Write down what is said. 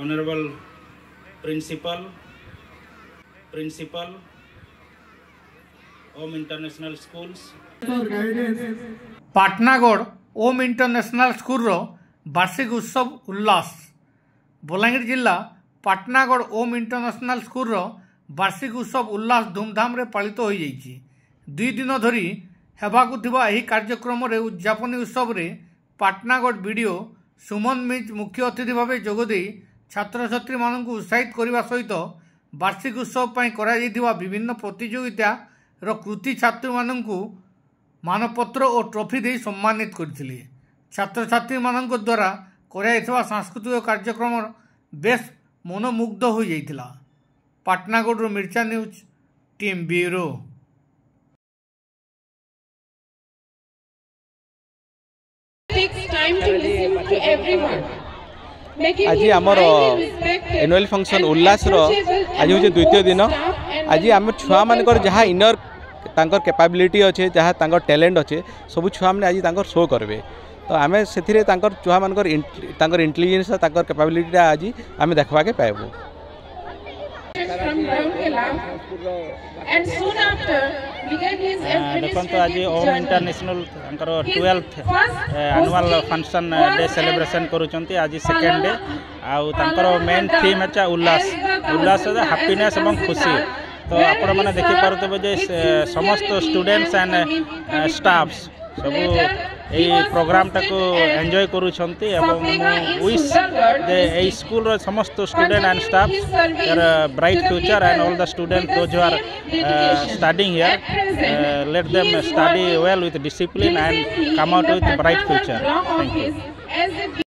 Honorable Principal Om International Schools. Patnagarh Om International School रो वार्षिक उत्सव उल्लास। बलांगीर जिला पाटनागढ़ ओम इंटरनेशनल स्कूल रो वार्षिक उत्सव उल्लास धूमधाम रे पालित हो जाइछि। 2 दिन धरी हेबाकु थिबा एही कार्यक्रम रे उद्यापनी उत्सव रे पाटनागढ़ बीडीओ सुमन मिज मुख्य अतिथि भाव जोगदे छात्र छात्री मानक उत्साहित करने सहित वार्षिक उत्सव पर करा विभिन्न प्रतियोगिता कृति छात्री मानक मानपत्र और ट्रॉफी दे सम्मानित करथिले। छात्र छात्री मानक द्वारा करा सांस्कृतिक कार्यक्रम बेस मनमुग्ध हो जाइथिला। पाटनागढ़ मिर्चा न्यूज टीम ब्यूरो। आज आमर एनुअल फंक्शन उल्लास आज हूँ द्वितीय दिन। आज आम छुआ मान जहाँ इनर तांकर कैपेबिलिटी अच्छे जहाँ तांकर टैलेंट अच्छे सब छुआ मैंने आज शो करेंगे। तो आम से छुआ मान इंटेलिजेंस कैपेबिलिटी आज आम देखा के पाइबू। देखो आज Om International 12th annual function day celebration करुँच। आज सेकेंड डे आउर मेन थीम है उल्लास। उल्लास हैप्पीनेस और खुशी। तो आपण मैंने देखिपे समस्त स्टूडेंट्स एंड स्टाफ्स सब यही प्रोग्राम टाको एंजॉय करुँच। विश ए स्कूल समस्त student and staff bright future and all the student those who are studying here let them study well with discipline and come out with bright future. Thank you.